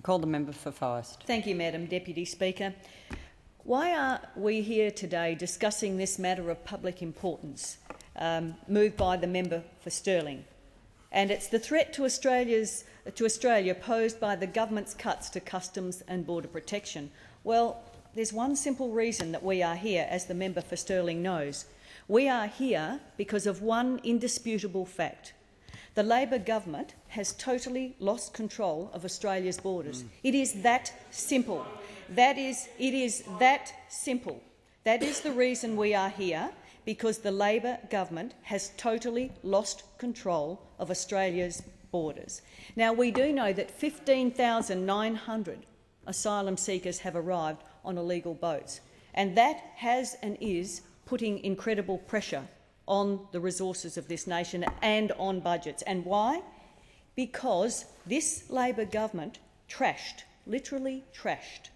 Call the member for Forest. Thank you, Madam Deputy Speaker. Why are we here today discussing this matter of public importance, moved by the member for Stirling? And it's the threat to Australia posed by the government's cuts to customs and border protection. Well, there's one simple reason that we are here, as the member for Stirling knows. We are here because of one indisputable fact. The Labor government has totally lost control of Australia's borders. It is that simple. It is that simple. That is the reason we are here, because the Labor government has totally lost control of Australia's borders. Now, we do know that 15,900 asylum seekers have arrived on illegal boats, and that has and is putting incredible pressure on the resources of this nation and on budgets. And why? Because this Labor government literally trashed,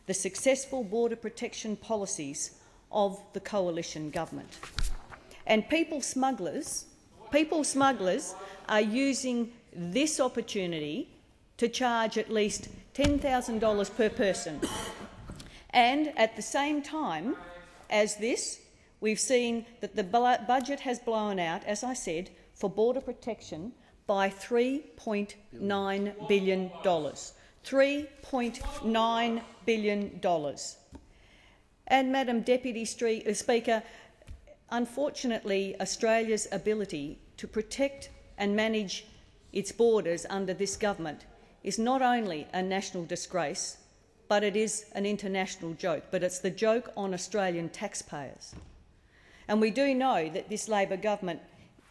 the successful border protection policies of the coalition government. And people smugglers are using this opportunity to charge at least $10,000 per person. And at the same time as this, we've seen that the budget has blown out, as I said, for border protection by $3.9 billion. $3.9 billion. And, Madam Deputy Speaker, unfortunately, Australia's ability to protect and manage its borders under this government is not only a national disgrace, but it is an international joke. But it's the joke on Australian taxpayers. And we do know that this Labor government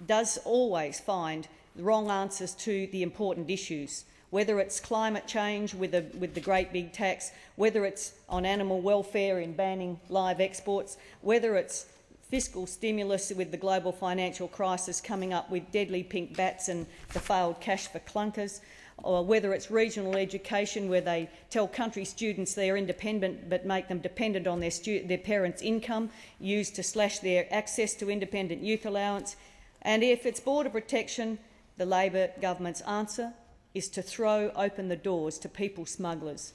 does always find the wrong answers to the important issues, whether it's climate change with the great big tax, whether it's on animal welfare in banning live exports, whether it's fiscal stimulus with the global financial crisis coming up with deadly pink bats and the failed cash for clunkers, or whether it's regional education where they tell country students they're independent but make them dependent on their parents' income, used to slash their access to independent youth allowance. And if it's border protection, the Labor government's answer is to throw open the doors to people smugglers.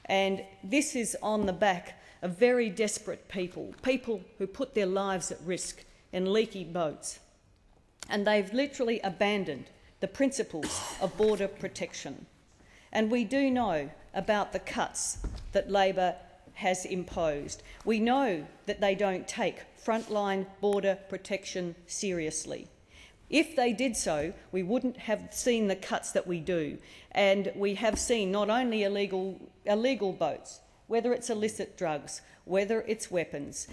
And this is on the back of very desperate people who put their lives at risk in leaky boats. And they've literally abandoned the principles of border protection. And we do know about the cuts that Labor has imposed. We know that they don't take frontline border protection seriously. If they did so, we wouldn't have seen the cuts that we do. And we have seen not only illegal boats, whether it's illicit drugs, whether it's weapons,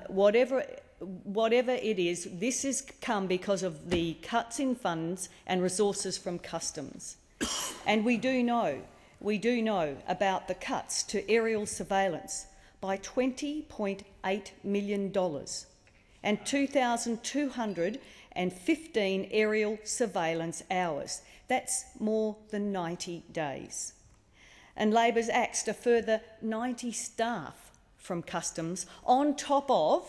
whatever it is, this has come because of the cuts in funds and resources from customs. And we do know about the cuts to aerial surveillance by $20.8 million and 2,215 aerial surveillance hours. That's more than 90 days. And Labor's axed a further 90 staff from customs on top of,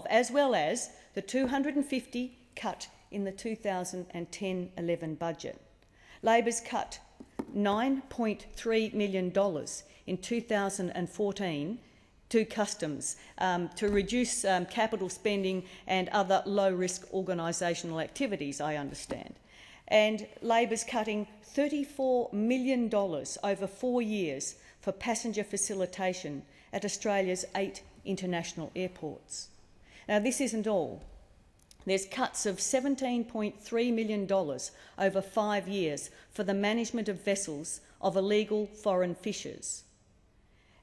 as well as the 250 cut in the 2010-11 budget. Labor's cut $9.3 million in 2014 to customs to reduce capital spending and other low-risk organisational activities, I understand. And Labor's cutting $34 million over 4 years for passenger facilitation at Australia's 8 international airports. Now, this isn't all. There's cuts of $17.3 million over 5 years for the management of vessels of illegal foreign fishers.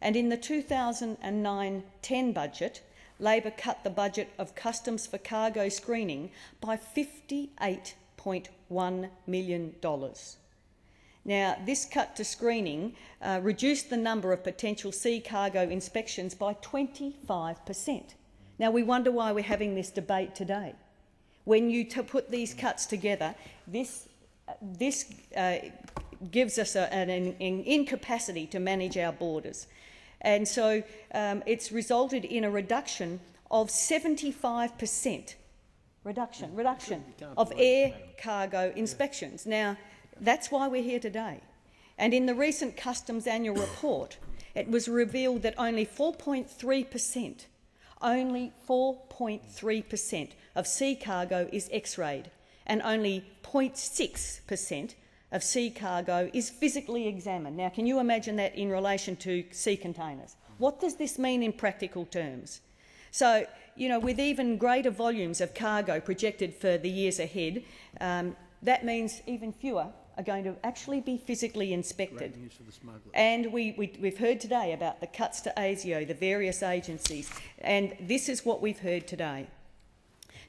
And in the 2009-10 budget, Labor cut the budget of customs for cargo screening by $58.1 million. Now, this cut to screening reduced the number of potential sea cargo inspections by 25%. Now, we wonder why we're having this debate today. When you put these cuts together, this gives us an incapacity to manage our borders. And so it's resulted in a reduction of 75% reduction of air cargo inspections. Now, that's why we're here today. And in the recent Customs annual report, it was revealed that only 4.3% of sea cargo is X-rayed, and only 0.6% of sea cargo is physically examined. Now, can you imagine that in relation to sea containers? What does this mean in practical terms? So, you know, with even greater volumes of cargo projected for the years ahead, that means even fewer are going to actually be physically inspected. And we've heard today about the cuts to ASIO, the various agencies, and this is what we've heard today.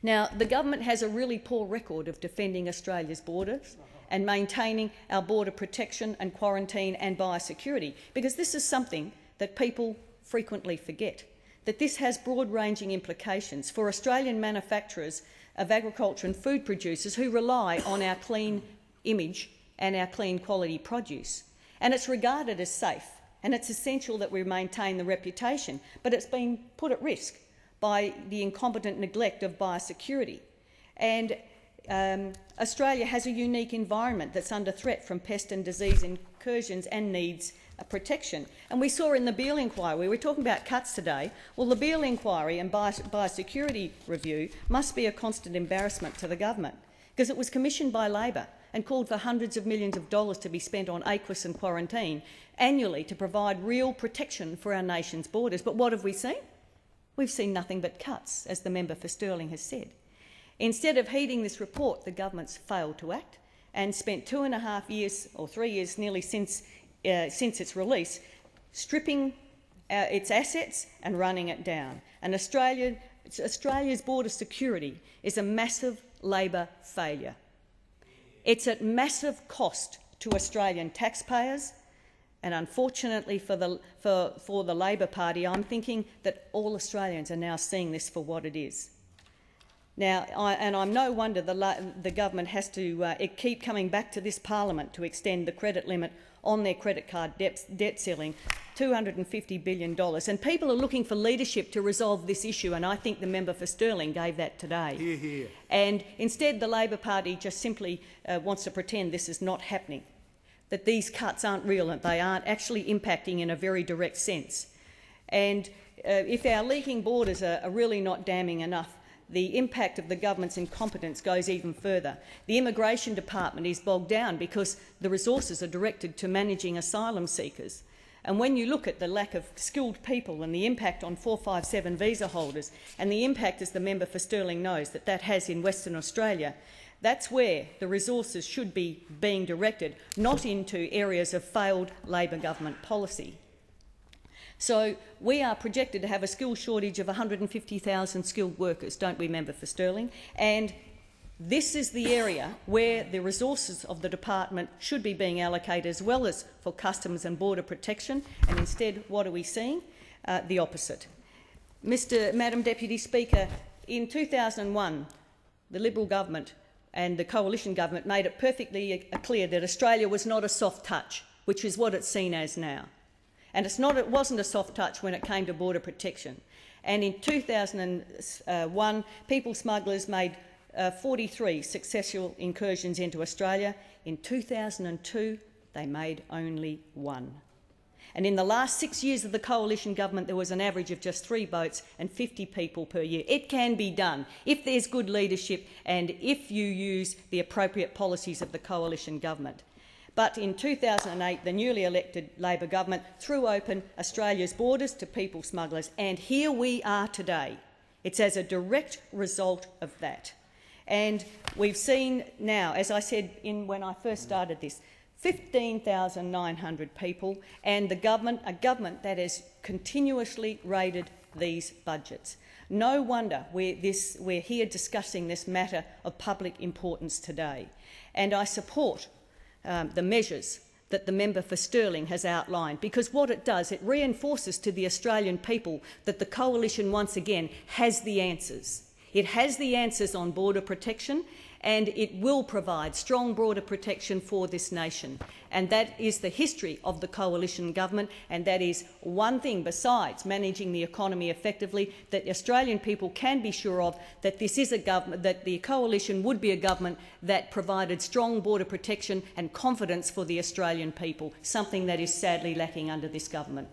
Now, the government has a really poor record of defending Australia's borders and maintaining our border protection and quarantine and biosecurity, because this is something that people frequently forget, that this has broad-ranging implications for Australian manufacturers of agriculture and food producers who rely on our clean image and our clean quality produce. And it's regarded as safe, and it's essential that we maintain the reputation, but it's been put at risk by the incompetent neglect of biosecurity. And Australia has a unique environment that's under threat from pest and disease incursions and needs protection. And we saw in the Beale inquiry, we were talking about cuts today, well, the Beale inquiry and biosecurity review must be a constant embarrassment to the government, because it was commissioned by Labor and called for hundreds of millions of dollars to be spent on AQUIS and quarantine annually to provide real protection for our nation's borders. But what have we seen? We've seen nothing but cuts, as the member for Stirling has said. Instead of heeding this report, the government's failed to act and spent 2.5 years, or 3 years nearly since its release, stripping its assets and running it down. And Australia's border security is a massive Labor failure. It's at massive cost to Australian taxpayers, and unfortunately for the Labor Party, I'm thinking that all Australians are now seeing this for what it is. Now, I'm no wonder the government has to keep coming back to this parliament to extend the credit limit on their credit card debt ceiling, $250 billion. And people are looking for leadership to resolve this issue, and I think the member for Stirling gave that today. Hear, hear. And instead the Labor Party just simply wants to pretend this is not happening, that these cuts aren't real and they aren't actually impacting in a very direct sense. And if our leaking borders are really not damning enough, the impact of the government's incompetence goes even further. The Immigration Department is bogged down because the resources are directed to managing asylum seekers. And when you look at the lack of skilled people and the impact on 457 visa holders and the impact, as the member for Stirling knows, that has in Western Australia, that's where the resources should be being directed, not into areas of failed Labor government policy. So we are projected to have a skills shortage of 150,000 skilled workers, don't we, member for Stirling? And this is the area where the resources of the department should be being allocated, as well as for customs and border protection. And instead, what are we seeing? The opposite. Madam Deputy Speaker, in 2001, the Liberal government and the coalition government made it perfectly clear that Australia was not a soft touch, which is what it's seen as now. And it wasn't a soft touch when it came to border protection. And in 2001, people smugglers made 43 successful incursions into Australia. In 2002, they made only 1. And in the last 6 years of the coalition government, there was an average of just 3 boats and 50 people per year. It can be done if there's good leadership and if you use the appropriate policies of the coalition government. But in 2008, the newly elected Labor government threw open Australia's borders to people smugglers, and here we are today. It's as a direct result of that. And we've seen now, as I said when I first started this, 15,900 people, and a government that has continuously raided these budgets. No wonder we're here discussing this matter of public importance today. And I support the measures that the member for Stirling has outlined, because what it does, it reinforces to the Australian people that the coalition once again has the answers. It has the answers on border protection, and it will provide strong border protection for this nation. And that is the history of the coalition government, and that is one thing, besides managing the economy effectively, that the Australian people can be sure of, that this is a government, that the coalition would be a government that provided strong border protection and confidence for the Australian people, something that is sadly lacking under this government.